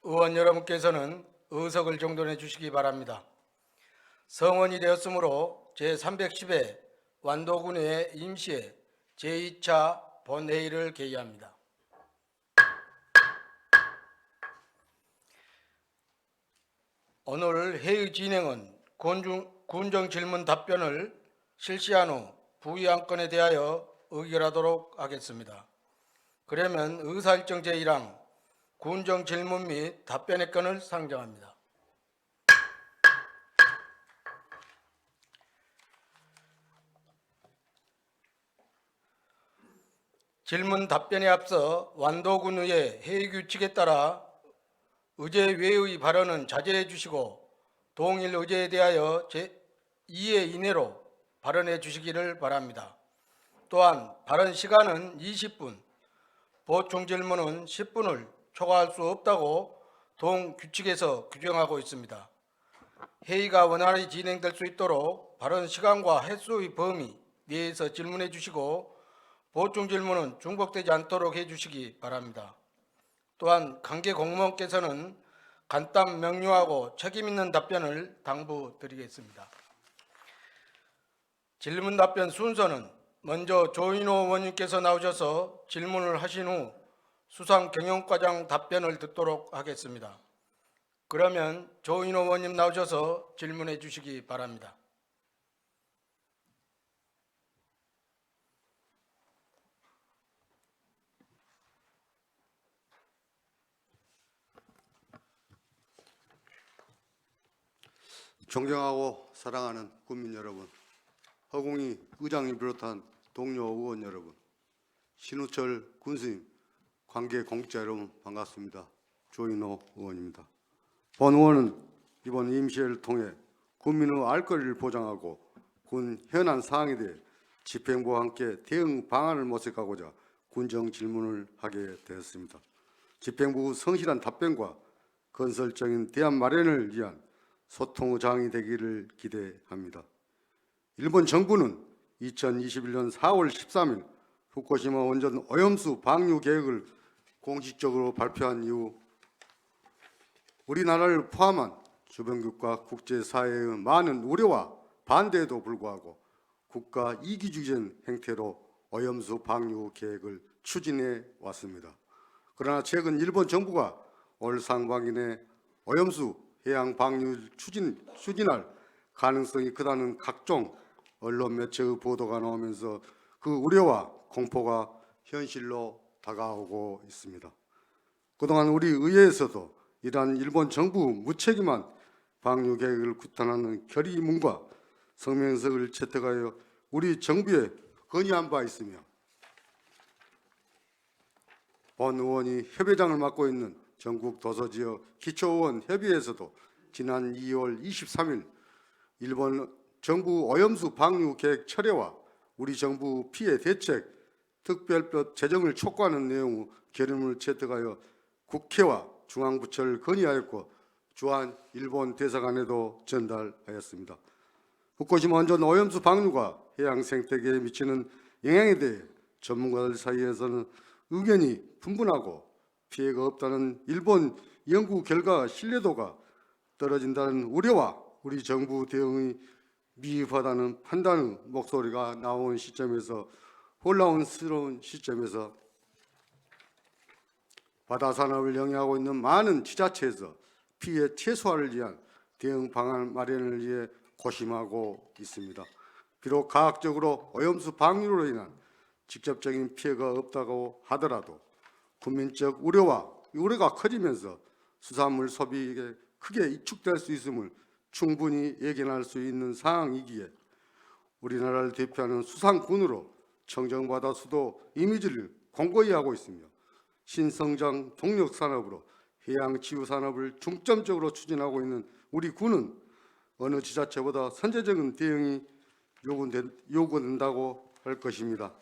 의원 여러분께서는 의석을 정돈해 주시기 바랍니다. 성원이 되었으므로 제310회 완도군의 임시회 제2차 본회의를 개의합니다. 오늘 회의 진행은 군정 질문 답변을 실시한 후 부의안건에 대하여 의결하도록 하겠습니다. 그러면 의사일정 제1항 군정 질문 및 답변의 건을 상정합니다. 질문 답변에 앞서 완도군의회 회의 규칙에 따라 의제 외의 발언은 자제해 주시고 동일 의제에 대하여 제2회 이내로 발언해 주시기를 바랍니다. 또한 발언 시간은 20분, 보충 질문은 10분을 초과할 수 없다고 동 규칙에서 규정하고 있습니다. 회의가 원활히 진행될 수 있도록 발언 시간과 횟수의 범위 내에서 질문해 주시고 보충 질문은 중복되지 않도록 해 주시기 바랍니다. 또한 관계 공무원께서는 간단 명료하고 책임 있는 답변을 당부드리겠습니다. 질문 답변 순서는 먼저 조인호 의원님께서 나오셔서 질문을 하신 후 수상경영과장 답변을 듣도록 하겠습니다. 그러면 조인호 의원님 나오셔서 질문해 주시기 바랍니다. 존경하고 사랑하는 국민 여러분, 허공희 의장님 비롯한 동료 의원 여러분, 신우철 군수님, 관계 공직자 여러분 반갑습니다. 조인호 의원입니다. 본 의원은 이번 임시회를 통해 국민의 알 권리를 보장하고 군 현안 사항에 대해 집행부와 함께 대응 방안을 모색하고자 군정 질문을 하게 되었습니다. 집행부 성실한 답변과 건설적인 대안 마련을 위한 소통의 장이 되기를 기대합니다. 일본 정부는 2021년 4월 13일 후쿠시마 원전 오염수 방류 계획을 공식적으로 발표한 이후 우리나라를 포함한 주변국가 국제사회의 많은 우려와 반대에도 불구하고 국가 이기주의적인 행태로 오염수 방류 계획을 추진해 왔습니다. 그러나 최근 일본 정부가 올 상반기 내 오염수 해양 방류 추진할 가능성이 크다는 각종 언론 매체의 보도가 나오면서 그 우려와 공포가 현실로 다가오고 있습니다. 그동안 우리 의회에서도 이러한 일본 정부 무책임한 방류 계획을 규탄하는 결의문과 성명서를 채택하여 우리 정부에 건의한 바 있으며 본 의원이 협의장을 맡고 있는 전국 도서지역 기초의원 협의회에서도 지난 2월 23일 일본 정부 오염수 방류 계획 철회와 우리 정부 피해 대책 특별법 제정을 촉구하는 내용의 결의문을 채택하여 국회와 중앙부처를 건의하였고 주한 일본 대사관에도 전달하였습니다. 후쿠시마 원전 오염수 방류가 해양 생태계에 미치는 영향에 대해 전문가들 사이에서는 의견이 분분하고 피해가 없다는 일본 연구 결과 신뢰도가 떨어진다는 우려와 우리 정부 대응이 미흡하다는 판단의 목소리가 나온 시점에서 혼란스러운 시점에서 바다 산업을 영위하고 있는 많은 지자체에서 피해 최소화를 위한 대응 방안 마련을 위해 고심하고 있습니다. 비록 과학적으로 오염수 방류로 인한 직접적인 피해가 없다고 하더라도 국민적 우려가 커지면서 수산물 소비에 크게 위축될 수 있음을 충분히 예견할 수 있는 상황이기에 우리나라를 대표하는 수산군으로 청정바다 수도 이미지를 공고히 하고 있으며 신성장 동력 산업으로 해양 치유 산업을 중점적으로 추진하고 있는 우리 군은 어느 지자체보다 선제적인 대응이 요구된다고 할 것입니다.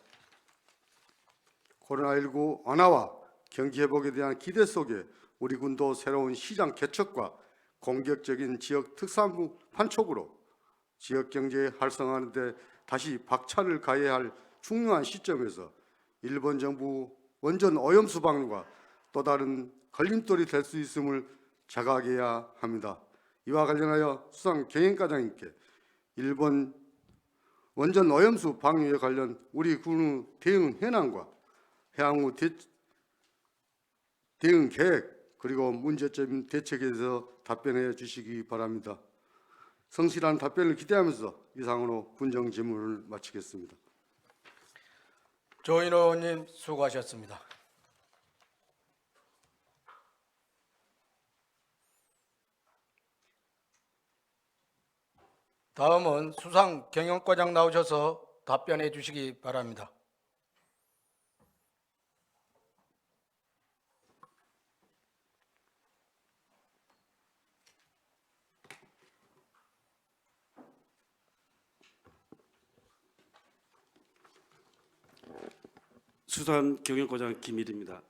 코로나19 완화와 경기 회복에 대한 기대 속에 우리 군도 새로운 시장 개척과 공격적인 지역 특산물 판촉으로 지역 경제 활성화하는 데 다시 박차를 가해야 할 중요한 시점에서 일본 정부 원전 오염수 방류가 또 다른 걸림돌이 될 수 있음을 자각해야 합니다. 이와 관련하여 수상 경영과장님께 일본 원전 오염수 방류에 관련 우리 군의 대응 현황과 향후 대응 계획 그리고 문제점 대책에 대해서 답변해 주시기 바랍니다. 성실한 답변을 기대하면서 이상으로 군정 질문을 마치겠습니다. 조인호 의원님 수고하셨습니다. 다음은 수상 경영과장 나오셔서 답변해 주시기 바랍니다. 수산 경영과장 김일입니다.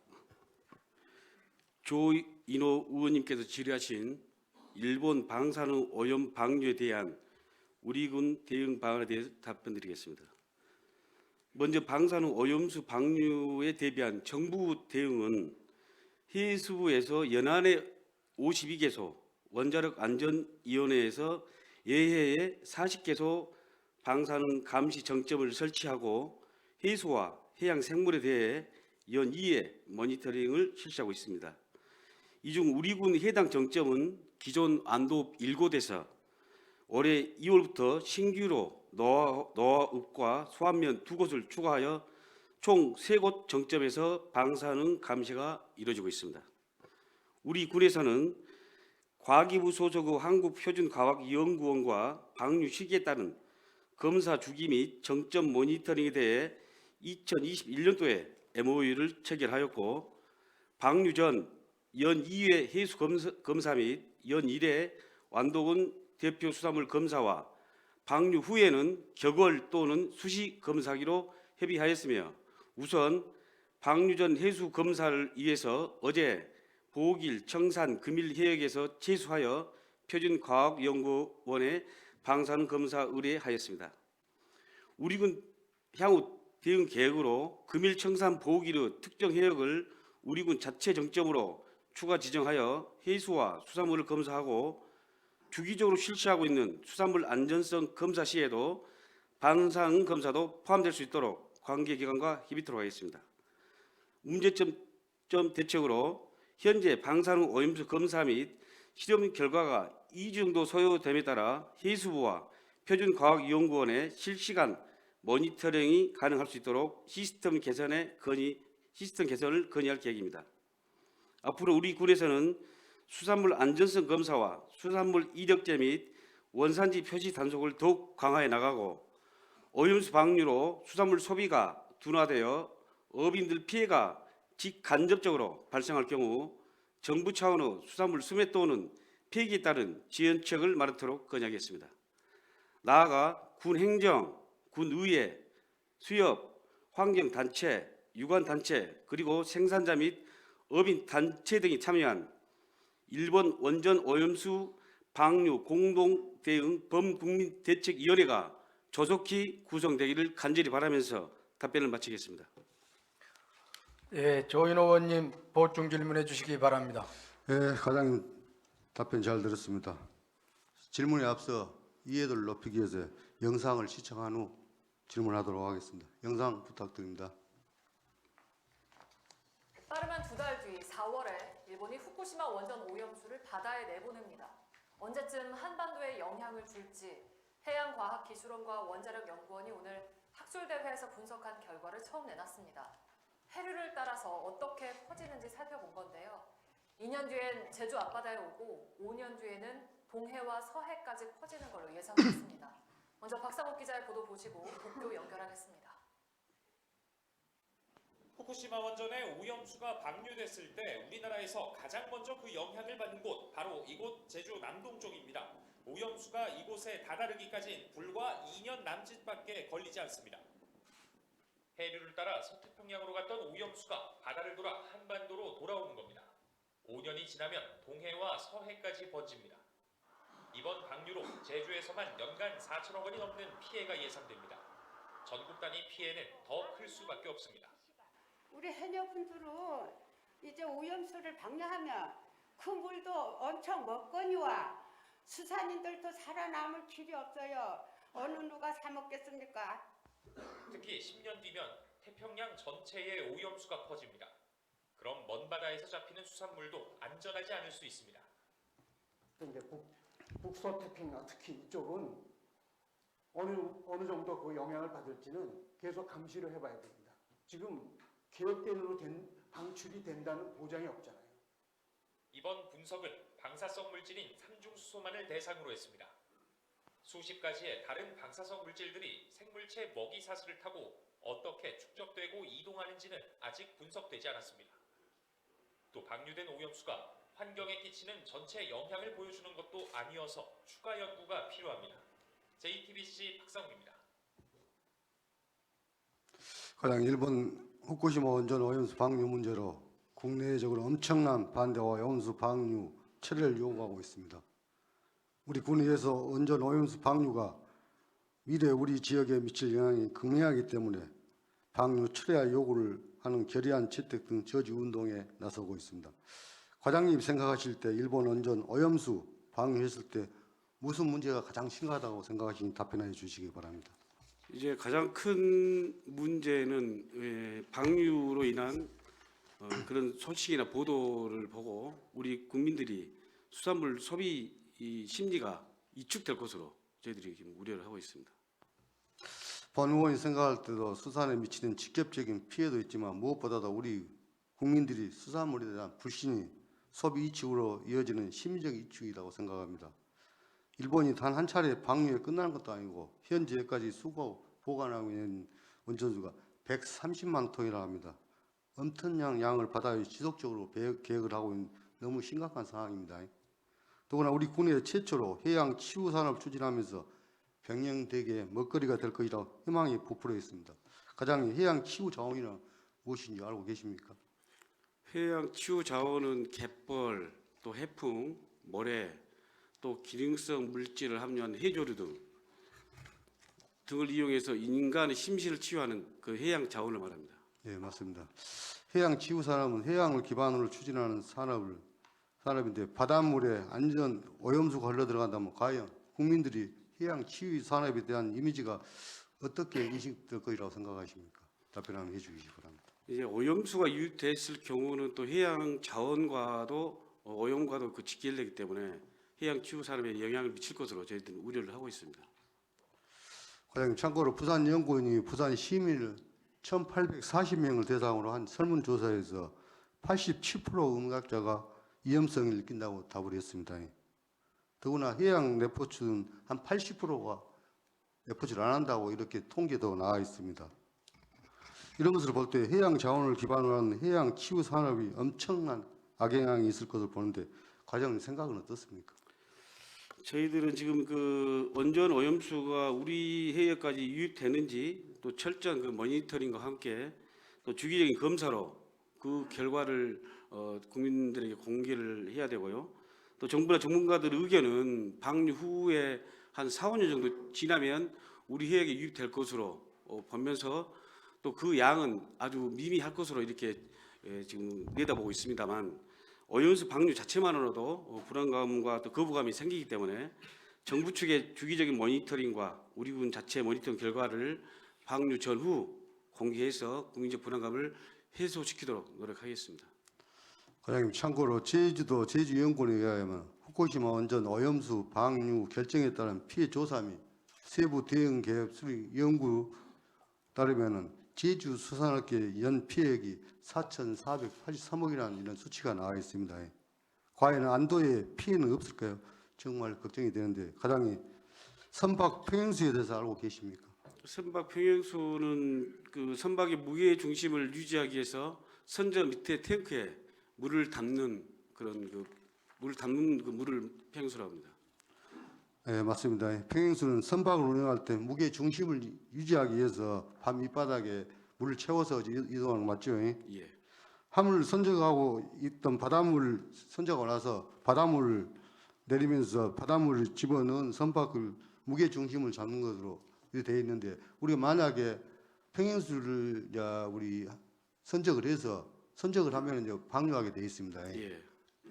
조인호 의원님께서 질의하신 일본 방사능 오염 방류에 대한 우리 군 대응 방안에 대해서 답변드리겠습니다. 먼저 방사능 오염수 방류에 대비한 정부 대응은 해수부에서 연안에 52개소, 원자력안전위원회에서 예해에 40개소 방사능 감시 정점을 설치하고 해수와 해양 생물에 대해 연 2회 모니터링을 실시하고 있습니다. 이 중 우리 군 해당 정점은 기존 안도 1곳에서 올해 2월부터 신규로 노화읍과 소안면 2곳을 추가하여 총 3곳 정점에서 방사능 감시가 이루어지고 있습니다. 우리 군에서는 과기부 소속의 한국표준과학연구원과 방류 시기에 따른 검사 주기 및 정점 모니터링에 대해 2021년도에 MOU를 체결하였고 방류 전 연 2회 해수 검사 및 연 1회 완도군 대표 수산물 검사와 방류 후에는 격월 또는 수시 검사하기로 협의하였으며 우선 방류 전 해수 검사를 위해서 어제 보길, 청산, 금일 해역에서 제수하여 표준과학연구원에 방사능 검사 의뢰하였습니다. 우리 군 향후 대응 계획으로 금일, 청산, 보길의 특정 해역을 우리 군 자체 정점으로 추가 지정하여 해수와 수산물을 검사하고 주기적으로 실시하고 있는 수산물 안전성 검사 시에도 방사능 검사도 포함될 수 있도록 관계기관과 협의토록 하겠습니다. 문제점 대책으로 현재 방사능 오염수 검사 및 실험 결과가 2주 정도 소요됨에 따라 해수부와 표준과학연구원의 실시간 모니터링이 가능할 수 있도록 시스템 개선을 건의할 계획입니다. 앞으로 우리 군에서는 수산물 안전성 검사와 수산물 이력제 및 원산지 표시 단속을 더욱 강화해 나가고 오염수 방류로 수산물 소비가 둔화되어 어민들 피해가 직간접적으로 발생할 경우 정부 차원의 수산물 수매 또는 폐기에 따른 지연책을 마련토록 건의하겠습니다. 나아가 군 행정, 군 의회, 수협, 환경단체, 유관단체 그리고 생산자 및 어민 단체 등이 참여한 일본 원전 오염수 방류 공동 대응 범국민대책위원회가 조속히 구성되기를 간절히 바라면서 답변을 마치겠습니다. 예, 조인호 의원님 보충 질문해 주시기 바랍니다. 예, 과장님 답변 잘 들었습니다. 질문에 앞서 이해도를 높이기 위해서 영상을 시청한 후 질문하도록 하겠습니다. 영상 부탁드립니다. 빠르면 2달 뒤 4월에 일본이 후쿠시마 원전 오염수를 바다에 내보냅니다. 언제쯤 한반도에 영향을 줄지 해양과학기술원과 원자력연구원이 오늘 학술대회에서 분석한 결과를 처음 내놨습니다. 해류를 따라서 어떻게 퍼지는지 살펴본 건데요. 2년 뒤엔 제주 앞바다에 오고 5년 뒤에는 동해와 서해까지 퍼지는 걸로 예상됐습니다. 먼저 박상욱 기자의 보도 보시고 도쿄 연결하겠습니다. 후쿠시마 원전에 오염수가 방류됐을 때 우리나라에서 가장 먼저 그 영향을 받는 곳 바로 이곳 제주 남동쪽입니다. 오염수가 이곳에 다다르기까지는 불과 2년 남짓밖에 걸리지 않습니다. 해류를 따라 서태평양으로 갔던 오염수가 바다를 돌아 한반도로 돌아오는 겁니다. 5년이 지나면 동해와 서해까지 번집니다. 이번 방류로 제주에서만 연간 4천억 원이 넘는 피해가 예상됩니다. 전국 단위 피해는 더 클 수밖에 없습니다. 우리 해녀분들은 이제 오염수를 방류하면 그 물도 엄청 먹거니와 수산인들도 살아남을 길이 없어요. 어느 누가 사 먹겠습니까? 특히 10년 뒤면 태평양 전체에 오염수가 퍼집니다. 그럼 먼 바다에서 잡히는 수산물도 안전하지 않을 수 있습니다. 이제 북서태평양 특히 이쪽은 어느 정도 그 영향을 받을지는 계속 감시를 해봐야 됩니다. 지금 계획대로 방출이 된다는 보장이 없잖아요. 이번 분석은 방사성 물질인 삼중수소만을 대상으로 했습니다. 수십 가지의 다른 방사성 물질들이 생물체 먹이 사슬을 타고 어떻게 축적되고 이동하는지는 아직 분석되지 않았습니다. 또 방류된 오염수가 환경에 끼치는 전체 영향을 보여주는 것도 아니어서 추가 연구가 필요합니다. JTBC 박상욱입니다. 가장 일본 후쿠시마 원전 오염수 방류 문제로 국내적으로 엄청난 반대와 오염수 방류 철회를 요구하고 있습니다. 우리 군의에서 원전 오염수 방류가 미래 우리 지역에 미칠 영향이 극명하기 때문에 방류 철회 요구를 하는 결의안 채택 등 저지 운동에 나서고 있습니다. 과장님 생각하실 때 일본 원전 오염수 방류했을 때 무슨 문제가 가장 심각하다고 생각하시니 답변해 주시기 바랍니다. 이제 가장 큰 문제는 방류로 인한 그런 소식이나 보도를 보고 우리 국민들이 수산물 소비 심리가 위축될 것으로 저희들이 지금 우려를 하고 있습니다. 본 의원이 생각할 때도 수산에 미치는 직접적인 피해도 있지만 무엇보다도 우리 국민들이 수산물에 대한 불신이 소비 위축으로 이어지는 심리적 위축이라고 생각합니다. 일본이 단 한 차례 방류에 끝나는 것도 아니고 현재까지 수거 보관하고 있는 원전수가 130만 톤이라 합니다. 엄청난 양을 바다에 지속적으로 계획을 하고 있는 너무 심각한 상황입니다. 더구나 우리 군의 최초로 해양 치유 산업을 추진하면서 병영대계의 먹거리가 될 것이라고 희망이 부풀어 있습니다. 과장님, 해양 치유 자원이란 무엇인지 알고 계십니까? 해양 치유 자원은 갯벌, 또 해풍, 모래, 또 기능성 물질을 함유한 해조류 등을 이용해서 인간의 심신을 치유하는 그 해양 자원을 말합니다. 네, 맞습니다. 해양 치유 산업은 해양을 기반으로 추진하는 산업인데 바닷물에 안전 오염수가 흘러 들어간다면 과연 국민들이 해양 치유 산업에 대한 이미지가 어떻게 인식될 것이라고 생각하십니까? 답변 한번 해주시기 바랍니다. 이제 오염수가 유입됐을 경우는 또 해양 자원과도 오염과도 그 직결되기 때문에 해양 치유 산업에 영향을 미칠 것으로 저희들은 우려를 하고 있습니다. 과장님, 참고로 부산 연구원이 부산 시민을 1,840명을 대상으로 한 설문조사에서 87% 의문학자가 위험성을 느낀다고 답을 했습니다. 더구나 해양 레포츠는 한 80%가 레포츠를 안 한다고 이렇게 통계도 나와 있습니다. 이런 것을 볼 때 해양 자원을 기반으로 한 해양 치유 산업이 엄청난 악영향이 있을 것을 보는데 과장님 생각은 어떻습니까? 저희들은 지금 그 원전 오염수가 우리 해역까지 유입되는지 또 철저한 그 모니터링과 함께 또 주기적인 검사로 그 결과를 국민들에게 공개를 해야 되고요. 또 정부나 전문가들 의견은 방류 후에 한 4, 5년 정도 지나면 우리 해역에 유입될 것으로 보면서 또 그 양은 아주 미미할 것으로 이렇게 지금 내다보고 있습니다만 오염수 방류 자체만으로도 불안감과 또 거부감이 생기기 때문에 정부 측의 주기적인 모니터링과 우리 군 자체 모니터링 결과를 방류 전후 공개해서 국민적 불안감을 해소시키도록 노력하겠습니다. 과장님, 참고로 제주도 제주연구원에 의하면 후쿠시마 원전 오염수 방류 결정에 따른 피해 조사 및 세부 대응 계획 수립 연구 따르면은 제주 수산업계 연 피해액이 4,483억이라는 이런 수치가 나와 있습니다. 과연 안도에 피해는 없을까요? 정말 걱정이 되는데 과장님, 선박 평행수에 대해서 알고 계십니까? 선박 평행수는 그 선박의 무게 중심을 유지하기 위해서 선저 밑에 탱크에 물을 담는 그런 그 물을 평행수라고 합니다. 네, 맞습니다. 평행수는 선박을 운영할 때 무게 중심을 유지하기 위해서 밤 밑바닥에 물을 채워서 이동하는 거 맞죠? 예. 화물을 선적하고 있던 바닷물을 선적하고 나서 바닷물을 내리면서 바닷물을 집어넣은 선박을 무게 중심을 잡는 것으로 되어 있는데 우리가 만약에 평행수를 우리 선적을 해서 선적을 하면 이제 방류하게 돼 있습니다. 예.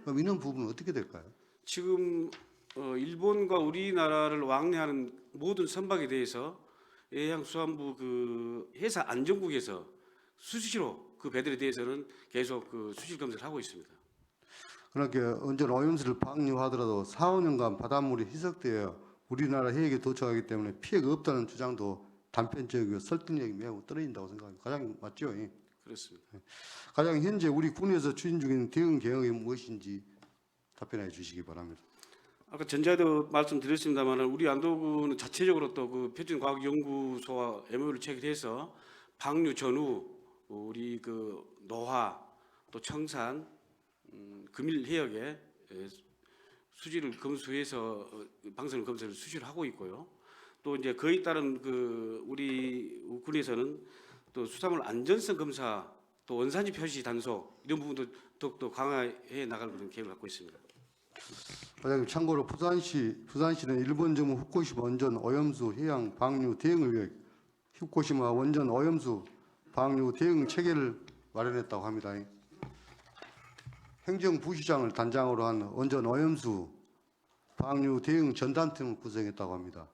그럼 이런 부분은 어떻게 될까요? 지금 일본과 우리나라를 왕래하는 모든 선박에 대해서 해양수산부 그 해사 안전국에서 수시로 그 배들에 대해서는 계속 그 수질 검사를 하고 있습니다. 그러니까 언전 오염수를 방류하더라도 4, 5년간 바닷물이 희석되어 우리나라 해역에 도착하기 때문에 피해가 없다는 주장도 단편적이고 설득력이 매우 떨어진다고 생각합니다. 가장 맞죠? 예. 그렇습니다. 가장 현재 우리 군에서 추진 중인 대응 계획이 무엇인지 답변해 주시기 바랍니다. 아까 전자도 말씀드렸습니다만 우리 안도군은 자체적으로 또 그 표준과학연구소와 MOU를 체결해서 방류 전후 우리 그 노화 또 청산 금일 해역에 수질을 검수해서 방사능 검사를 수시로 하고 있고요. 또 이제 그에 따른 그 우리 군에서는 또 수산물 안전성 검사 또 원산지 표시 단속 이런 부분도 더욱더 강화해 나갈 그런 계획을 갖고 있습니다. 과장님, 참고로 부산시는 일본 정부 후쿠시마 원전 오염수 해양 방류 대응을 위해 후쿠시마 원전 오염수 방류 대응 체계를 마련했다고 합니다. 행정부시장을 단장으로 한 원전 오염수 방류 대응 전담팀을 구성했다고 합니다.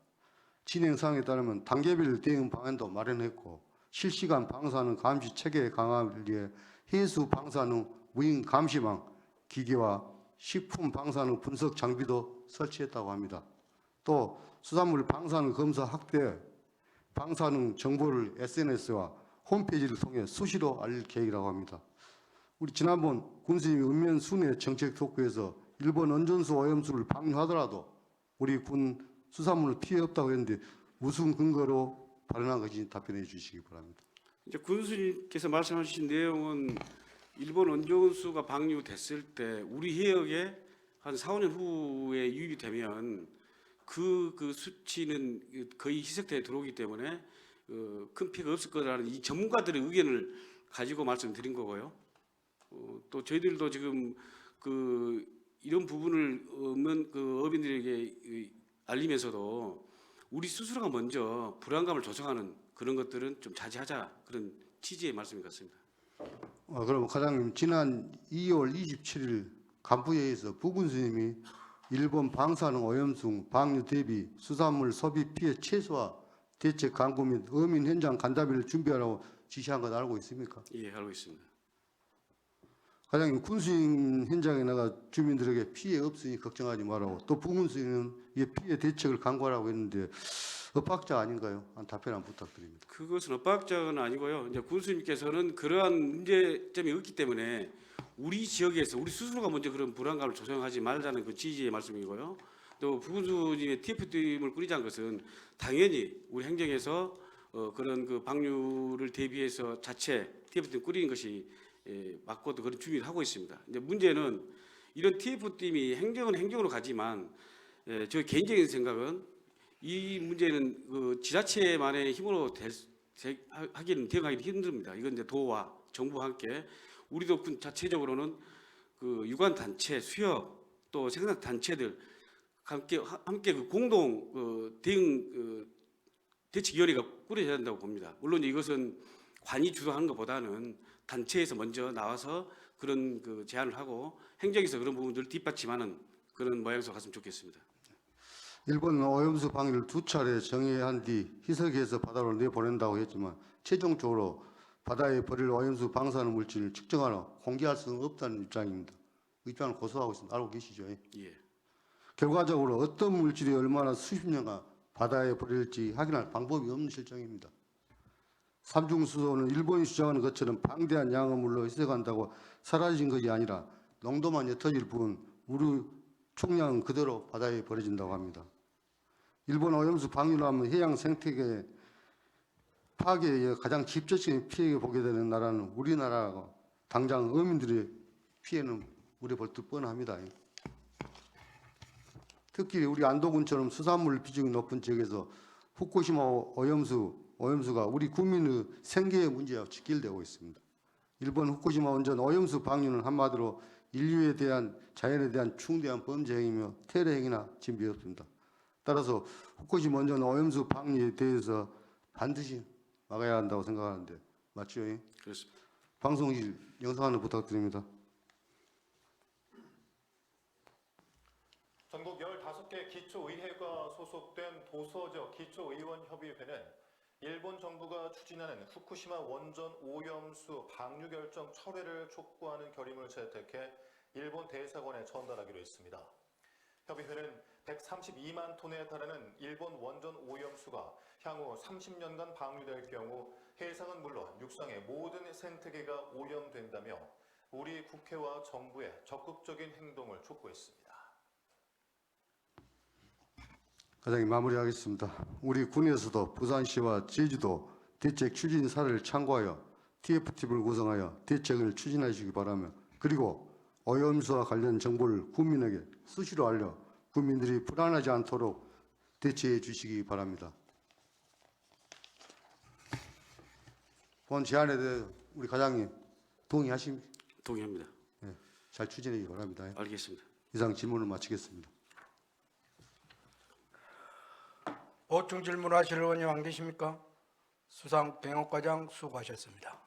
진행 사항에 따르면 단계별 대응 방안도 마련했고 실시간 방사능 감시 체계 강화를 위해 해수 방사능 무인 감시망 기계와 식품 방사능 분석 장비도 설치했다고 합니다. 또 수산물 방사능 검사 확대, 방사능 정보를 SNS와 홈페이지를 통해 수시로 알릴 계획이라고 합니다. 우리 지난번 군수님이 읍면 순회 정책 토크에서 일본 원전수 오염수를 방류하더라도 우리 군 수산물은 피해 없다고 했는데 무슨 근거로 발언한 것인지 답변해 주시기 바랍니다. 이제 군수님께서 말씀하신 내용은 일본 원전수가 방류됐을 때 우리 해역에 한 4, 5년 후에 유입이 되면 그 수치는 거의 희석대에 들어오기 때문에 큰 피해가 없을 거라는 이 전문가들의 의견을 가지고 말씀드린 거고요. 또 저희들도 지금 이런 부분을 어민들에게 알리면서도 우리 스스로가 먼저 불안감을 조성하는 그런 것들은 좀 자제하자 그런 취지의 말씀인 것 같습니다. 그럼 과장님, 지난 2월 27일 간부회의에서 부군수님이 일본 방사능 오염수 방류 대비 수산물 소비 피해 최소화 대책 강구 및 어민 현장 간담회를 준비하라고 지시한 것 알고 있습니까? 예, 알고 있습니다. 과장님, 군수인 현장에 나가 주민들에게 피해 없으니 걱정하지 말라고 또 부군수인은 이 피해 대책을 강구하라고 했는데 엇박자 아닌가요? 답변 한 부탁드립니다. 그것은 엇박자는 아니고요. 이제 군수님께서는 그러한 문제점이 없기 때문에 우리 지역에서 우리 스스로가 먼저 그런 불안감을 조성하지 말자는 그 취지의 말씀이고요. 또 부군수님의 TF팀을 꾸리자는 것은 당연히 우리 행정에서 그런 그 방류를 대비해서 자체 TF팀 꾸리는 것이 맞고도 그런 준비를 하고 있습니다. 이제 문제는 이런 TF팀이 행정은 행정으로 가지만 저희 개인적인 생각은 이 문제는 그 지자체만의 힘으로 대응하기는 힘듭니다. 이건 이제 도와 정부와 함께 우리도 군 자체적으로는 그 유관 단체, 수협 또 생산 단체들 함께 그 공동 대응 대책위원회가 꾸려져야 한다고 봅니다. 물론 이것은 관이 주도하는 것보다는 단체에서 먼저 나와서 그런 그 제안을 하고 행정에서 그런 부분들을 뒷받침하는 그런 모양새로 갔으면 좋겠습니다. 일본 오염수 방류를 2차례 정의한 뒤 희석해서 바다로 내보낸다고 했지만 최종적으로 바다에 버릴 오염수 방사능 물질을 측정하러 공개할 수는 없다는 입장입니다. 입장을 고수하고 있습니다. 알고 계시죠? 예. 결과적으로 어떤 물질이 얼마나 수십 년간 바다에 버릴지 확인할 방법이 없는 실정입니다. 삼중수소는 일본이 주장하는 것처럼 방대한 양의 희석한다고 사라진 것이 아니라 농도만 옅어질 뿐 우리 총량은 그대로 바다에 버려진다고 합니다. 일본 오염수 방류를 하면 해양 생태계 파괴에 의해 가장 직접적인 피해를 보게 되는 나라는 우리나라고 당장 어민들의 피해는 우리 볼듯 뻔합니다. 특히 우리 안도군처럼 수산물 비중이 높은 지역에서 후쿠시마 오염수가 우리 국민의 생계의 문제와 직결되고 있습니다. 일본 후쿠시마 원전 오염수 방류는 한마디로 인류에 대한 자연에 대한 중대한 범죄 행위며 테러 행위나 진비였습니다. 따라서 후쿠시마 원전 오염수 방류에 대해서 반드시 막아야 한다고 생각하는데 맞죠? 그렇습니다. 방송실 영상하는 부탁드립니다. 전국 15개 기초의회가 소속된 도서적 기초의원협의회는 일본 정부가 추진하는 후쿠시마 원전 오염수 방류 결정 철회를 촉구하는 결의문을 채택해 일본 대사관에 전달하기로 했습니다. 협의회는 132만 톤에 달하는 일본 원전 오염수가 향후 30년간 방류될 경우 해상은 물론 육상의 모든 생태계가 오염된다며 우리 국회와 정부의 적극적인 행동을 촉구했습니다. 과장님 마무리하겠습니다. 우리 군에서도 부산시와 제주도 대책 추진 사례를 참고하여 TF팀을 구성하여 대책을 추진하시기 바라며 그리고 오염수와 관련 정보를 국민에게 수시로 알려 국민들이 불안하지 않도록 대처해 주시기 바랍니다. 본 제안에 대해 우리 과장님 동의하십니까? 동의합니다. 네, 잘 추진하기 바랍니다. 알겠습니다. 이상 질문을 마치겠습니다. 보충 질문하실 의원님 안 계십니까? 수상 경영과장 수고하셨습니다.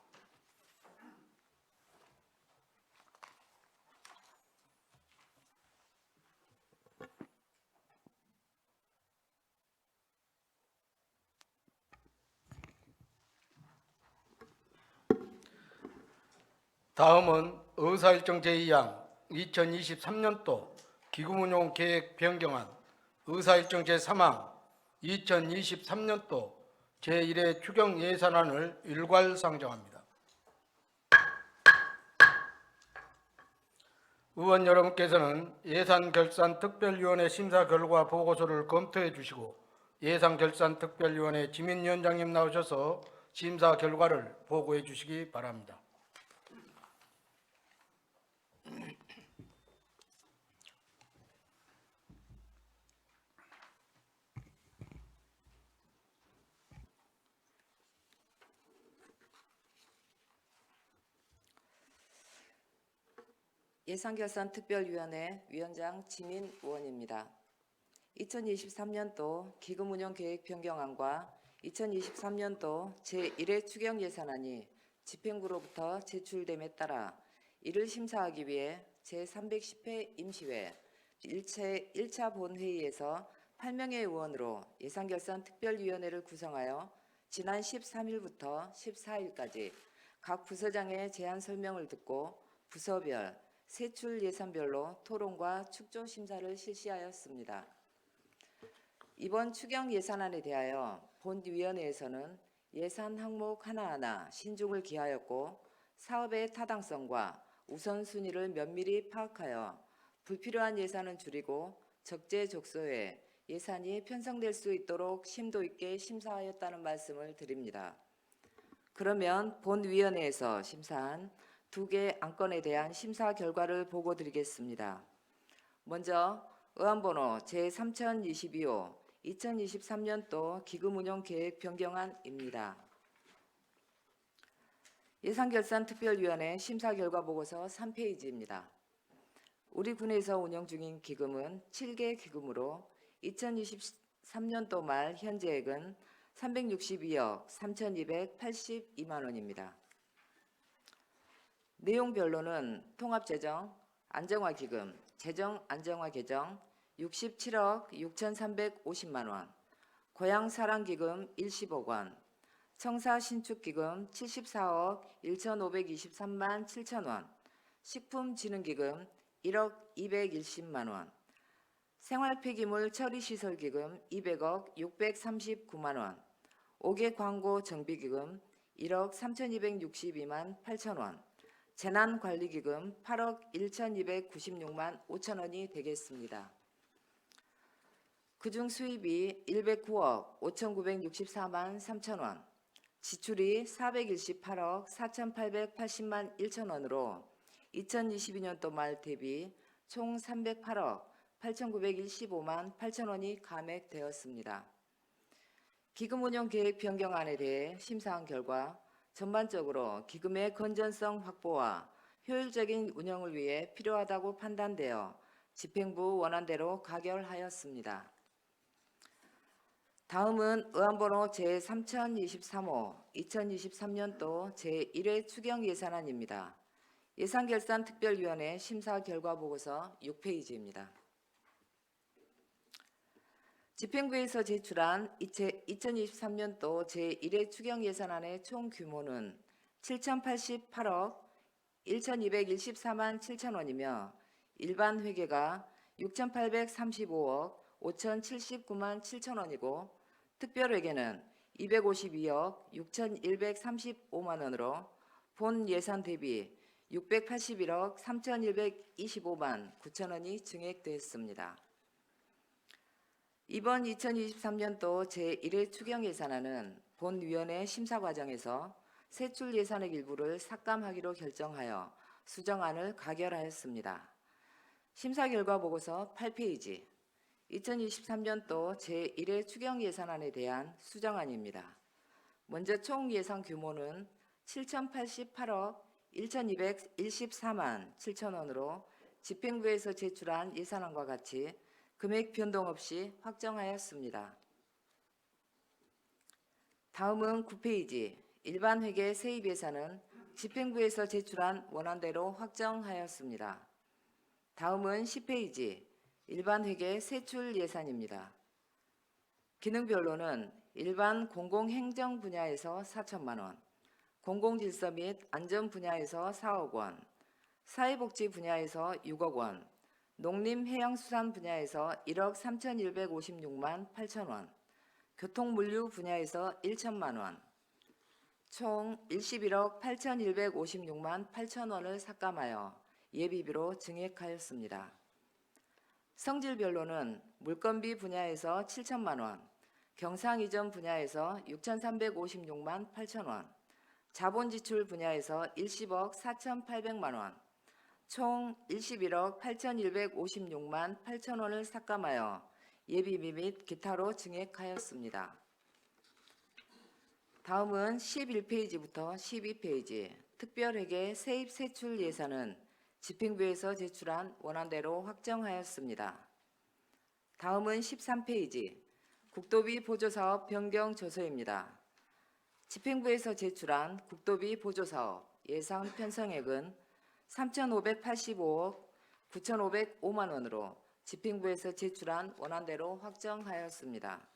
다음은 의사일정 제2항 2023년도 기금운용 계획 변경안, 의사일정 제3항 2023년도 제1회 추경 예산안을 일괄 상정합니다. 의원 여러분께서는 예산결산특별위원회 심사 결과 보고서를 검토해 주시고 예산결산특별위원회 지민위원장님 나오셔서 심사 결과를 보고해 주시기 바랍니다. 예산결산특별위원회 위원장 지민 의원입니다. 2023년도 기금운용계획 변경안과 2023년도 제1회 추경예산안이 집행부로부터 제출됨에 따라 이를 심사하기 위해 제310회 임시회 1차 본회의에서 8명의 의원으로 예산결산특별위원회를 구성하여 지난 13일부터 14일까지 각 부서장의 제안 설명을 듣고 부서별, 세출 예산별로 토론과 축조 심사를 실시하였습니다. 이번 추경 예산안에 대하여 본위원회에서는 예산 항목 하나하나 신중을 기하였고 사업의 타당성과 우선순위를 면밀히 파악하여 불필요한 예산은 줄이고 적재적소에 예산이 편성될 수 있도록 심도 있게 심사하였다는 말씀을 드립니다. 그러면 본위원회에서 심사한 2개 안건에 대한 심사 결과를 보고드리겠습니다. 먼저 의안번호 제3022호 2023년도 기금운용계획 변경안입니다. 예산결산특별위원회 심사 결과 보고서 3페이지입니다. 우리 군에서 운영 중인 기금은 7개 기금으로 2023년도 말 현재액은 362억 3,282만 원입니다. 내용별로는 통합재정, 안정화기금, 재정안정화계정 67억 6,350만 원, 고향사랑기금 10억 원, 청사신축기금 74억 1,523만 7천 원, 식품진흥기금 1억 210만 원, 생활폐기물 처리시설기금 200억 639만 원, 5개 광고 정비기금 1억 3,262만 8천 원, 재난관리기금 8억 1,296만 5천 원이 되겠습니다. 그중 수입이 109억 5,964만 3천 원, 지출이 418억 4,880만 1천 원으로 2022년도 말 대비 총 308억 8,915만 8천 원이 감액되었습니다. 기금운용계획 변경안에 대해 심사한 결과 전반적으로 기금의 건전성 확보와 효율적인 운영을 위해 필요하다고 판단되어 집행부 원안대로 가결하였습니다. 다음은 의안번호 제3023호 2023년도 제1회 추경 예산안입니다. 예산결산특별위원회 심사 결과 보고서 6페이지입니다. 집행부에서 제출한 2023년도 제1회 추경 예산안의 총 규모는 7,088억 1,214만 7천원이며 일반 회계가 6,835억 5,079만 7천원이고 특별회계는 252억 6,135만 원으로 본 예산 대비 681억 3,125만 9천원이 증액되었습니다. 이번 2023년도 제1회 추경 예산안은 본위원회 심사 과정에서 세출 예산액 일부를 삭감하기로 결정하여 수정안을 가결하였습니다. 심사 결과 보고서 8페이지 2023년도 제1회 추경 예산안에 대한 수정안입니다. 먼저 총 예산 규모는 7,088억 1,214만 7천원으로 집행부에서 제출한 예산안과 같이 금액 변동 없이 확정하였습니다. 다음은 9페이지 일반 회계 세입 예산은 집행부에서 제출한 원안대로 확정하였습니다. 다음은 10페이지 일반 회계 세출 예산입니다. 기능별로는 일반 공공행정 분야에서 4천만 원, 공공질서 및 안전 분야에서 4억 원, 사회복지 분야에서 6억 원, 농림해양수산 분야에서 1억 3,156만 8천 원, 교통물류 분야에서 1천만 원, 총 11억 8,156만 8천 원을 삭감하여 예비비로 증액하였습니다. 성질별로는 물건비 분야에서 7천만 원, 경상이전 분야에서 6,356만 8천 원, 자본지출 분야에서 10억 4,800만 원, 총 21억 8,156만 8천 원을 삭감하여 예비비 및 기타로 증액하였습니다. 다음은 11페이지부터 12페이지 특별회계 세입 세출 예산은 집행부에서 제출한 원안대로 확정하였습니다. 다음은 13페이지 국도비 보조사업 변경 조서입니다. 집행부에서 제출한 국도비 보조사업 예상 편성액은 3,585억 9,505만 원으로 집행부에서 제출한 원안대로 확정하였습니다.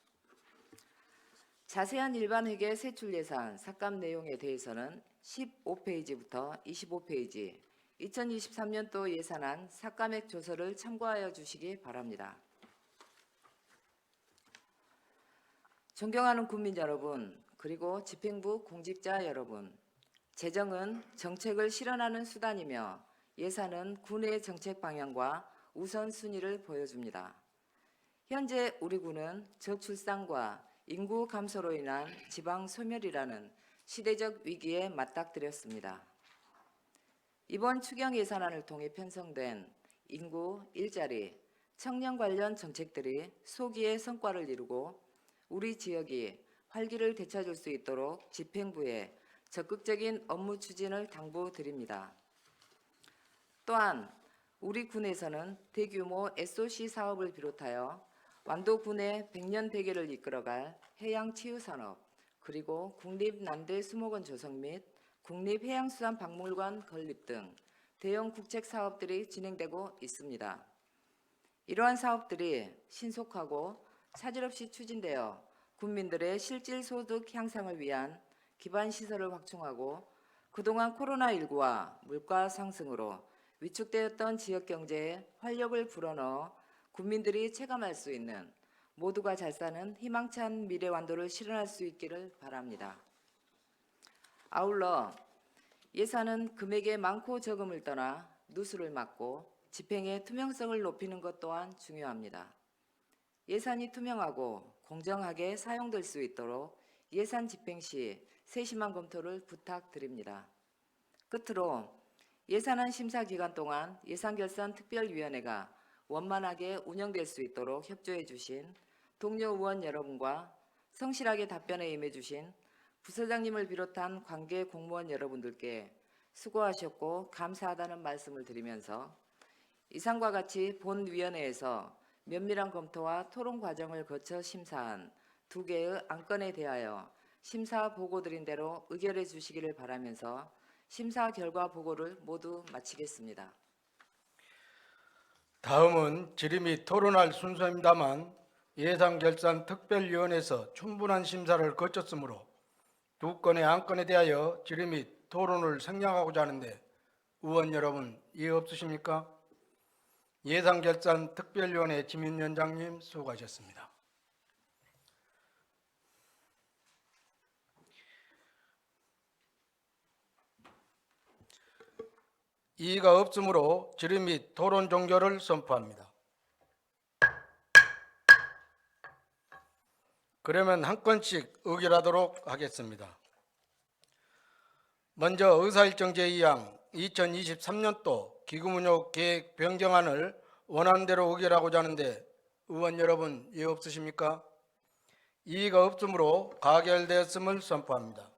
자세한 일반회계 세출 예산 삭감 내용에 대해서는 15페이지부터 25페이지 2023년도 예산안 삭감액 조서를 참고하여 주시기 바랍니다. 존경하는 국민 여러분, 그리고 집행부 공직자 여러분, 재정은 정책을 실현하는 수단이며 예산은 군의 정책 방향과 우선순위를 보여줍니다. 현재 우리 군은 저출산과 인구 감소로 인한 지방 소멸이라는 시대적 위기에 맞닥뜨렸습니다. 이번 추경 예산안을 통해 편성된 인구, 일자리, 청년 관련 정책들이 소기의 성과를 이루고 우리 지역이 활기를 되찾을 수 있도록 집행부에 적극적인 업무 추진을 당부드립니다. 또한 우리 군에서는 대규모 SOC 사업을 비롯하여 완도군의 100년 대계를 이끌어갈 해양치유산업, 그리고 국립난대수목원 조성 및 국립해양수산박물관 건립 등 대형 국책 사업들이 진행되고 있습니다. 이러한 사업들이 신속하고 차질 없이 추진되어 국민들의 실질 소득 향상을 위한 기반 시설을 확충하고 그동안 코로나19와 물가 상승으로 위축되었던 지역 경제에 활력을 불어넣어 국민들이 체감할 수 있는 모두가 잘 사는 희망찬 미래 완도를 실현할 수 있기를 바랍니다. 아울러 예산은 금액의 많고 적음을 떠나 누수를 막고 집행의 투명성을 높이는 것 또한 중요합니다. 예산이 투명하고 공정하게 사용될 수 있도록 예산 집행 시 세심한 검토를 부탁드립니다. 끝으로 예산안 심사 기간 동안 예산결산특별위원회가 원만하게 운영될 수 있도록 협조해 주신 동료 의원 여러분과 성실하게 답변에 임해 주신 부서장님을 비롯한 관계 공무원 여러분들께 수고하셨고 감사하다는 말씀을 드리면서 이상과 같이 본위원회에서 면밀한 검토와 토론 과정을 거쳐 심사한 두 개의 안건에 대하여 심사 보고드린 대로 의결해 주시기를 바라면서 심사 결과 보고를 모두 마치겠습니다. 다음은 질의 및 토론할 순서입니다만 예산결산특별위원회에서 충분한 심사를 거쳤으므로 두 건의 안건에 대하여 질의 및 토론을 생략하고자 하는데 의원 여러분 이해 없으십니까? 예산결산특별위원회 지민위원장님 수고하셨습니다. 이의가 없으므로 질의 및 토론 종결을 선포합니다. 그러면 한 건씩 의결하도록 하겠습니다. 먼저 의사일정 제2항 2023년도 기금운용 계획 변경안을 원안대로 의결하고자 하는데 의원 여러분 이해 없으십니까? 이의가 없으므로 가결되었음을 선포합니다.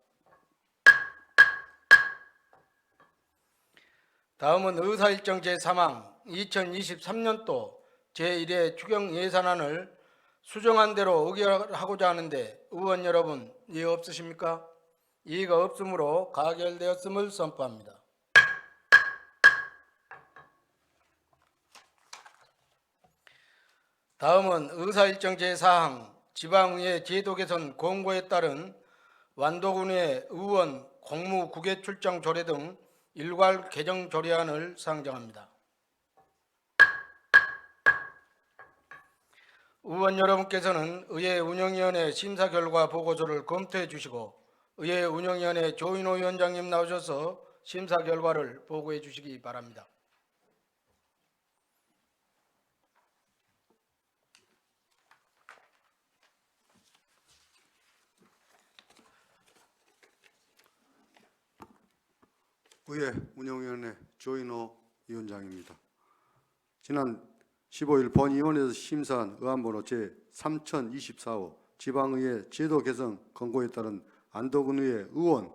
다음은 의사일정 제3항 2023년도 제1회 추경 예산안을 수정한 대로 의결하고자 하는데 의원 여러분 이해 없으십니까? 이의가 없으므로 가결되었음을 선포합니다. 다음은 의사일정 제4항 지방의회 제도 개선 공고에 따른 완도군의 의원 공무 국외 출장 조례 등 일괄 개정 조례안을 상정합니다. 의원 여러분께서는 의회 운영위원회 심사 결과 보고서를 검토해 주시고 의회 운영위원회 조인호 위원장님 나오셔서 심사 결과를 보고해 주시기 바랍니다. 의회 운영위원회 조인호 위원장입니다. 지난 15일 본위원회에서 심사한 의안번호 제3024호 지방의회 제도 개선 권고에 따른 안도군의회 의원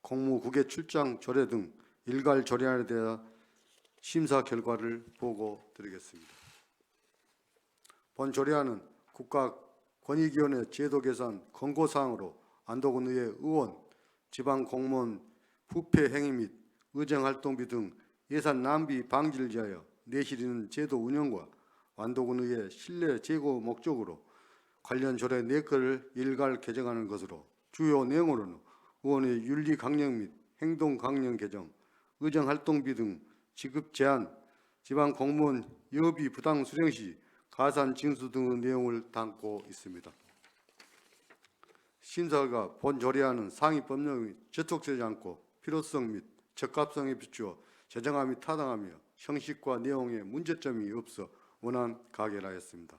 공무 국외 출장 조례 등 일괄 조례안에 대한 심사 결과를 보고드리겠습니다. 본 조례안은 국가권익위원회 제도 개선 권고사항으로 안도군의회 의원 지방 공무원 부패 행위 및 의정활동비 등 예산 낭비 방지를 위하여 내실이는 제도 운영과 완도군의회 신뢰 제고 목적으로 관련 조례 4건을 일괄 개정하는 것으로 주요 내용으로는 의원의 윤리 강령 및 행동 강령 개정, 의정활동비 등 지급 제한, 지방 공무원 여비 부당 수령 시 가산 징수 등의 내용을 담고 있습니다. 심사가 본 조례안은 상위 법령이 저촉되지 않고 필요성 및 적합성에 비추어 제정함이 타당하며 형식과 내용에 문제점이 없어 원안 가결하였습니다.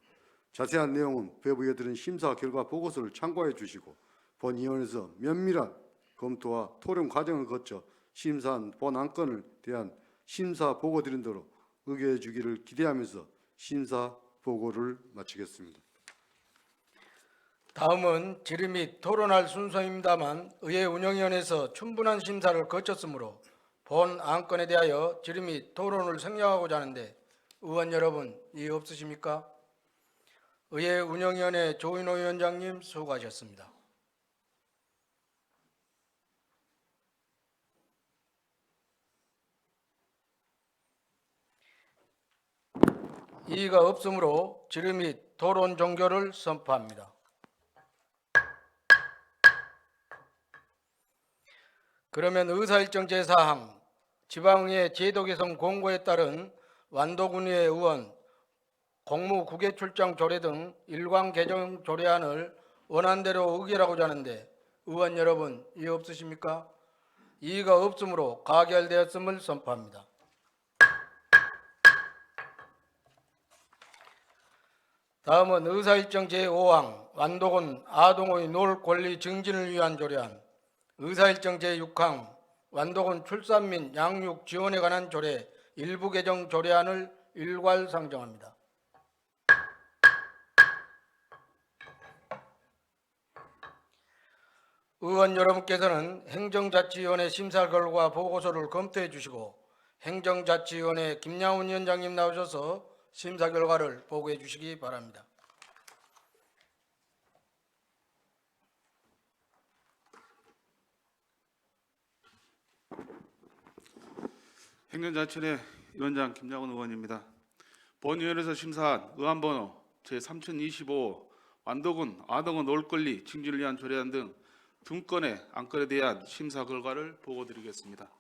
자세한 내용은 배부에 드린 심사 결과 보고서를 참고해 주시고 본위원회에서 면밀한 검토와 토론 과정을 거쳐 심사한 본 안건을 대한 심사 보고 드린 대로 의결해 주기를 기대하면서 심사 보고를 마치겠습니다. 다음은 질의 및 토론할 순서입니다만 의회 운영위원회에서 충분한 심사를 거쳤으므로 본 안건에 대하여 질의 및 토론을 생략하고자 하는데 의원 여러분 이해 없으십니까? 의회 운영위원회 조인호 위원장님 수고하셨습니다. 이의가 없으므로 질의 및 토론 종결을 선포합니다. 그러면 의사일정 제4항 지방의회 제도 개선 공고에 따른 완도군의회 의원 공무 국외 출장 조례 등 일광 개정 조례안을 원안대로 의결하고자 하는데 의원 여러분 이해 없으십니까? 이의가 없으므로 가결되었음을 선포합니다. 다음은 의사일정 제5항 완도군 아동의 놀 권리 증진을 위한 조례안, 의사일정 제6항 완도군 출산 및 양육 지원에 관한 조례 일부 개정 조례안을 일괄 상정합니다. 의원 여러분께서는 행정자치위원회 심사 결과 보고서를 검토해 주시고 행정자치위원회 김양훈 위원장님 나오셔서 심사 결과를 보고해 주시기 바랍니다. 행정자치회 위원장 김양훈 의원입니다. 본위원회에서 심사한 의안번호 제3025 완도군 아동원 놀권리 징진을 위한 조례안 등 2건의 안건에 대한 심사 결과를 보고드리겠습니다.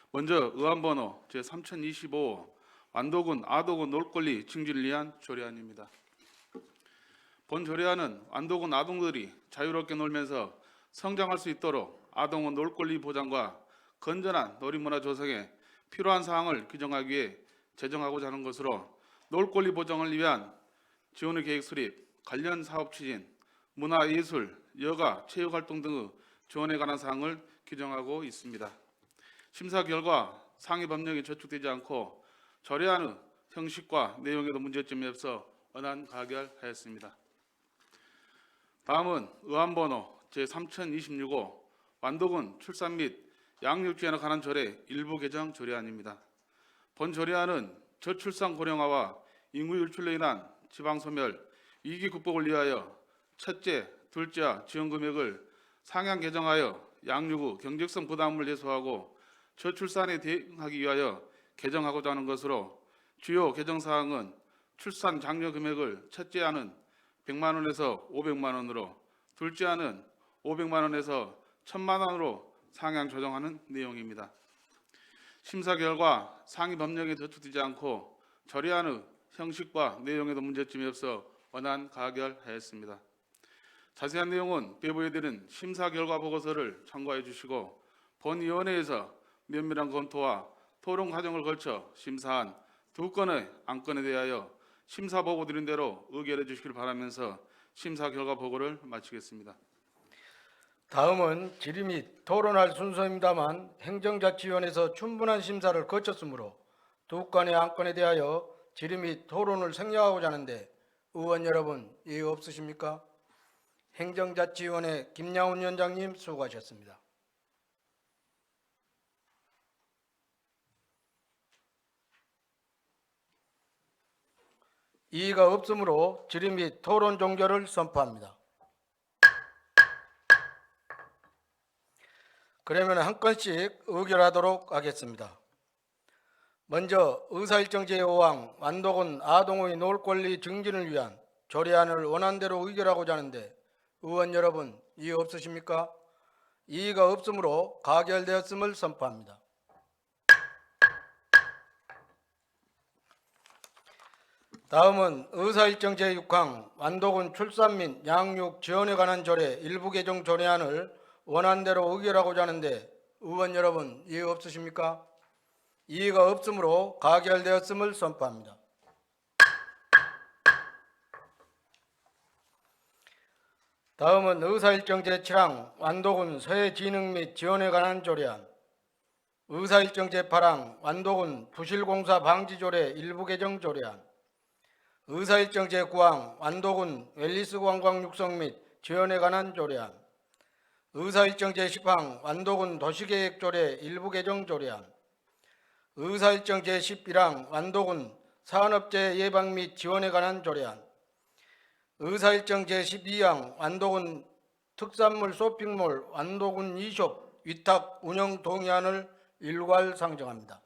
먼저 의안번호 제3025 완도군 아동원 놀권리 징진을 위한 조례안입니다. 본 조례안은 완도군 아동들이 자유롭게 놀면서 성장할 수 있도록 아동원 놀권리 보장과 건전한 놀이문화 조성에 필요한 사항을 규정하기 위해 제정하고자 하는 것으로 놀권리 보장을 위한 지원의 계획 수립, 관련 사업 추진, 문화예술, 여가, 체육활동 등의 지원에 관한 사항을 규정하고 있습니다. 심사 결과 상위 법령이 저촉되지 않고 조례안의 형식과 내용에도 문제점이 없어 원안 가결하였습니다. 다음은 의안번호 제3026호 완도군 출산 및 양육 지원에 관한 조례 일부 개정 조례안입니다. 본 조례안은 저출산 고령화와 인구 유출로 인한 지방 소멸, 위기 극복을 위하여 첫째, 둘째 지원 금액을 상향 개정하여 양육 후 경제성 부담을 해소하고 저출산에 대응하기 위하여 개정하고자 하는 것으로 주요 개정 사항은 출산 장려 금액을 첫째 안은 100만 원에서 500만 원으로, 둘째 안은 500만 원에서 1000만 원으로 상향 조정하는 내용입니다. 심사 결과 상위 법령에 저촉되지 않고 조례안의 형식과 내용에도 문제점이 없어 원안 가결하였습니다. 자세한 내용은 배부해드린 심사 결과 보고서를 참고해 주시고 본위원회에서 면밀한 검토와 토론 과정을 거쳐 심사한 2건의 안건에 대하여 심사 보고 드린 대로 의결해 주시길 바라면서 심사 결과 보고를 마치겠습니다. 다음은 질의 및 토론할 순서입니다만 행정자치위원회에서 충분한 심사를 거쳤으므로 2건의 안건에 대하여 질의 및 토론을 생략하고자 하는데 의원 여러분 이의 없으십니까? 행정자치위원회 김양훈 위원장님 수고하셨습니다. 이의가 없으므로 질의 및 토론 종결을 선포합니다. 그러면 한 건씩 의결하도록 하겠습니다. 먼저 의사일정 제5항 완도군 아동의 놀권리 증진을 위한 조례안을 원안대로 의결하고자 하는데 의원 여러분 이의 없으십니까? 이의가 없으므로 가결되었음을 선포합니다. 다음은 의사일정 제6항 완도군 출산 및 양육 지원에 관한 조례 일부 개정 조례안을 원안대로 의결하고자 하는데 의원 여러분 이의 없으십니까? 이의가 없으므로 가결되었음을 선포합니다. 다음은 의사일정 제7항 완도군 서해진흥 및 지원에 관한 조례안, 의사일정 제8항 완도군 부실공사 방지조례 일부 개정 조례안, 의사일정 제9항 완도군 웰리스 관광 육성 및 지원에 관한 조례안, 의사일정 제10항 완도군 도시계획조례 일부 개정 조례안, 의사일정 제11항 완도군 산업재해 예방 및 지원에 관한 조례안, 의사일정 제12항 완도군 특산물 쇼핑몰 완도군 이숍 위탁 운영 동의안을 일괄 상정합니다.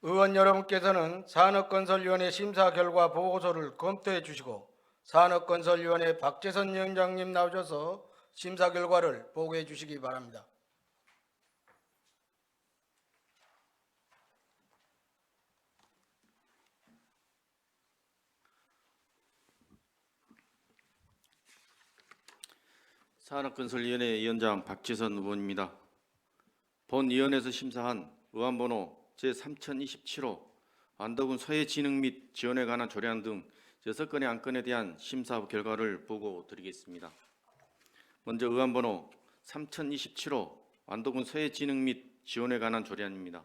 의원 여러분께서는 산업건설위원회 심사 결과 보고서를 검토해 주시고 산업건설위원회 박재선 위원장님 나오셔서 심사 결과를 보고해 주시기 바랍니다. 산업건설위원회 위원장 박지선 의원입니다. 본위원회에서 심사한 의안번호 제3027호 완도군 서해진흥 및 지원에 관한 조례안 등 6건의 안건에 대한 심사 결과를 보고 드리겠습니다. 먼저 의안번호 3027호 완도군 서해진흥 및 지원에 관한 조례안입니다.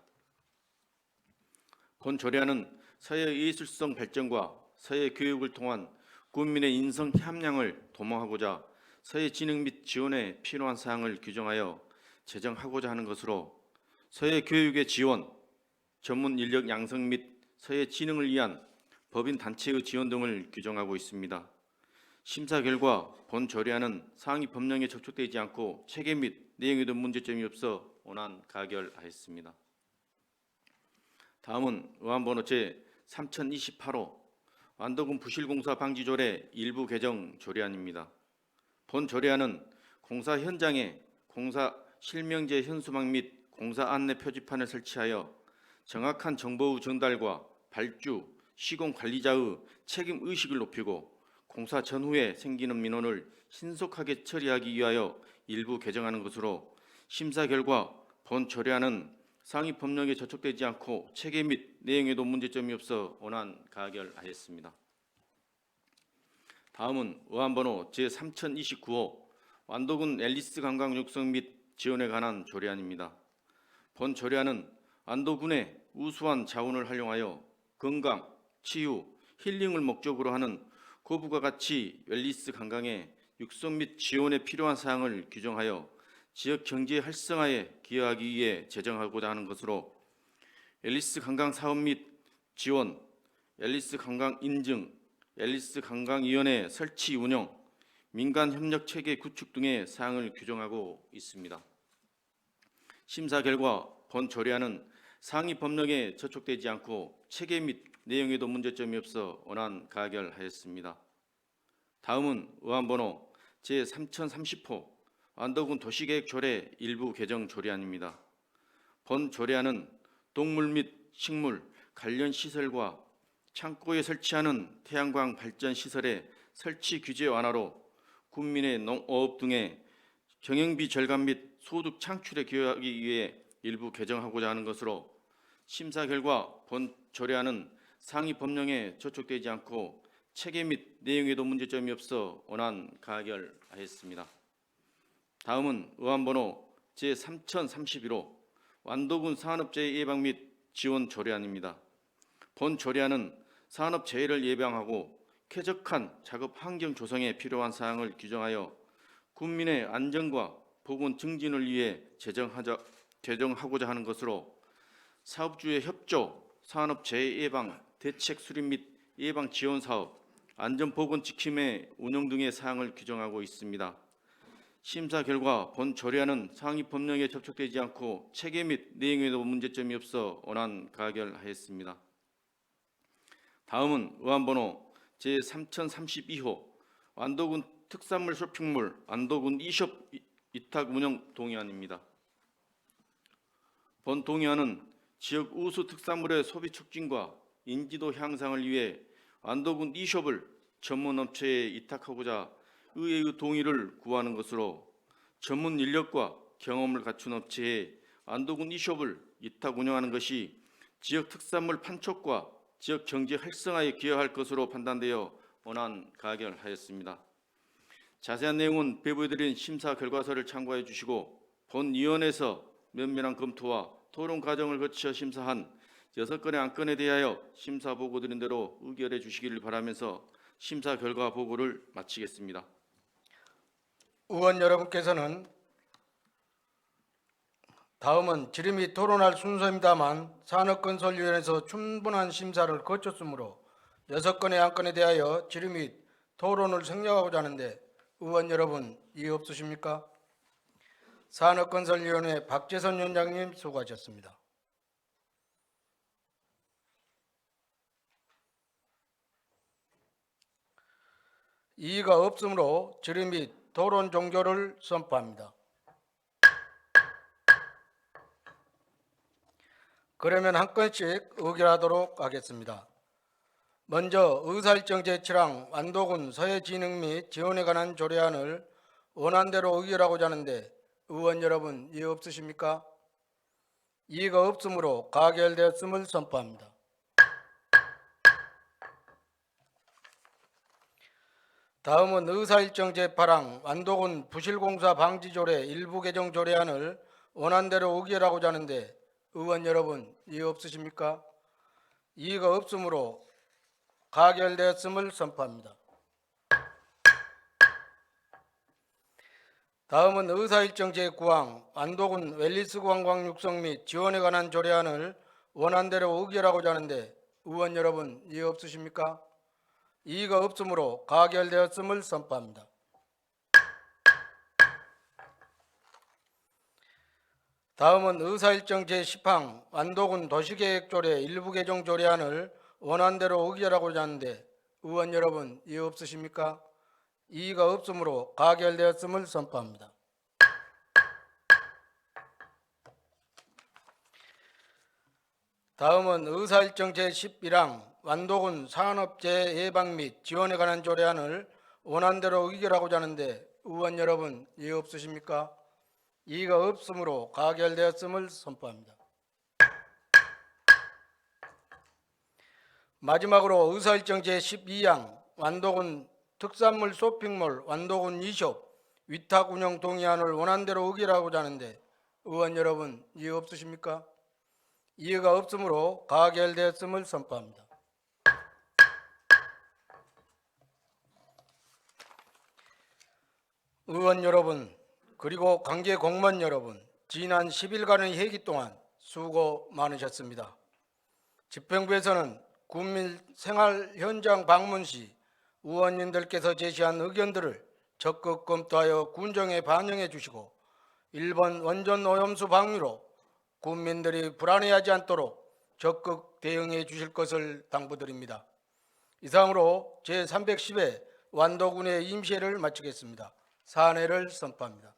본 조례안은 서해 예술성 발전과 서해 교육을 통한 군민의 인성 함량을 도모하고자 서해 진흥 및 지원에 필요한 사항을 규정하여 제정하고자 하는 것으로 서해 교육의 지원, 전문 인력 양성 및 서해 진흥을 위한 법인 단체의 지원 등을 규정하고 있습니다. 심사 결과 본 조례안은 상위 법령에 적촉되지 않고 체계 및 내용에도 문제점이 없어 원안 가결하였습니다. 다음은 의안번호 제 3028호 완도군 부실공사 방지조례 일부 개정 조례안입니다. 본 조례안은 공사 현장에 공사 실명제 현수막 및 공사 안내 표지판을 설치하여 정확한 정보 전달과 발주, 시공 관리자의 책임 의식을 높이고 공사 전후에 생기는 민원을 신속하게 처리하기 위하여 일부 개정하는 것으로 심사 결과 본 조례안은 상위 법령에 저촉되지 않고 체계 및 내용에도 문제점이 없어 원안 가결하였습니다. 다음은 의안번호 제 3029호 완도군 앨리스 관광 육성 및 지원에 관한 조례안입니다. 본 조례안은 완도군의 우수한 자원을 활용하여 건강, 치유, 힐링을 목적으로 하는 고부가 가치 웰리스 관광의 육성 및 지원에 필요한 사항을 규정하여 지역 경제 활성화에 기여하기 위해 제정하고자 하는 것으로 앨리스 관광 사업 및 지원, 앨리스 관광 인증, 앨리스 관광위원회 설치 운영, 민간 협력 체계 구축 등의 사항을 규정하고 있습니다. 심사 결과 본 조례안은 상위 법령에 저촉되지 않고 체계 및 내용에도 문제점이 없어 원안 가결하였습니다. 다음은 의안번호 제 3030호 완도군 도시계획조례 일부 개정 조례안입니다. 본 조례안은 동물 및 식물 관련 시설과 창고에 설치하는 태양광 발전 시설의 설치 규제 완화로 군민의 농업 등의 경영비 절감 및 소득 창출에 기여하기 위해 일부 개정하고자 하는 것으로 심사 결과 본 조례안은 상위 법령에 저촉되지 않고 체계 및 내용에도 문제점이 없어 원안 가결하였습니다. 다음은 의안번호 제 3031호 완도군 산업재해 예방 및 지원 조례안입니다. 본 조례안은 산업재해를 예방하고 쾌적한 작업 환경 조성에 필요한 사항을 규정하여 국민의 안전과 보건 증진을 위해 제정하고자 하는 것으로 사업주의 협조, 산업재해 예방, 대책 수립 및 예방 지원 사업, 안전보건 지킴의 운영 등의 사항을 규정하고 있습니다. 심사 결과 본 조례안은 상위 법령에 접촉되지 않고 체계 및 내용에도 문제점이 없어 원안 가결하였습니다. 다음은 의안번호 제 3032호 완도군 특산물 쇼핑몰 완도군 이숍 위탁 운영 동의안입니다. 본 동의안은 지역 우수 특산물의 소비 촉진과 인지도 향상을 위해 완도군 이숍을 전문 업체에 위탁하고자 의회의 동의를 구하는 것으로 전문 인력과 경험을 갖춘 업체에 완도군 이숍을 위탁 운영하는 것이 지역 특산물 판촉과 지역 경제 활성화에 기여할 것으로 판단되어 원안 가결하였습니다. 자세한 내용은 배부해드린 심사 결과서를 참고해 주시고 본위원회에서 면밀한 검토와 토론 과정을 거쳐 심사한 6건의 안건에 대하여 심사 보고 드린 대로 의결해 주시기를 바라면서 심사 결과 보고를 마치겠습니다. 의원 여러분께서는 다음은 질의 및 토론할 순서입니다만 산업건설위원회에서 충분한 심사를 거쳤으므로 6건의 안건에 대하여 질의 및 토론을 생략하고자 하는데 의원 여러분 이의 없으십니까? 산업건설위원회 박재선 위원장님 수고하셨습니다. 이의가 없으므로 질의 및 토론 종결을 선포합니다. 그러면 한 건씩 의결하도록 하겠습니다. 먼저 의사일정 제출항 완도군 서해진흥 및 지원에 관한 조례안을 원안대로 의결하고자 하는데 의원 여러분 이의 없으십니까? 이의가 없으므로 가결되었음을 선포합니다. 다음은 의사일정 제8항 완도군 부실공사 방지조례 일부 개정 조례안을 원안대로 의결하고자 하는데 의원 여러분 이의 없으십니까? 이의가 없으므로 가결되었음을 선포합니다. 다음은 의사일정 제9항 완도군 웰리스 관광 육성 및 지원에 관한 조례안을 원안대로 의결하고자 하는데 의원 여러분 이의 없으십니까? 이의가 없으므로 가결되었음을 선포합니다. 다음은 의사일정 제10항 완도군 도시계획조례 일부 개정 조례안을 원안대로 의결하고자 하는데 의원 여러분 이의 없으십니까? 이의가 없으므로 가결되었음을 선포합니다. 다음은 의사일정 제11항 완도군 산업재해 예방 및 지원에 관한 조례안을 원안대로 의결하고자 하는데 의원 여러분 이의 없으십니까? 이의가 없으므로 가결되었음을 선포합니다. 마지막으로 의사일정 제12항 완도군 특산물 쇼핑몰 완도군 이숍 위탁 운영 동의안을 원안대로 의결하고자 하는데 의원 여러분 이의 없으십니까? 이의가 없으므로 가결되었음을 선포합니다. 의원 여러분 그리고 관계 공무원 여러분 지난 10일간의 회기 동안 수고 많으셨습니다. 집행부에서는 국민 생활 현장 방문 시 의원님들께서 제시한 의견들을 적극 검토하여 군정에 반영해 주시고 일본 원전 오염수 방류로 국민들이 불안해하지 않도록 적극 대응해 주실 것을 당부드립니다. 이상으로 제310회 완도군의 임시회를 마치겠습니다. 사안회를 선포합니다.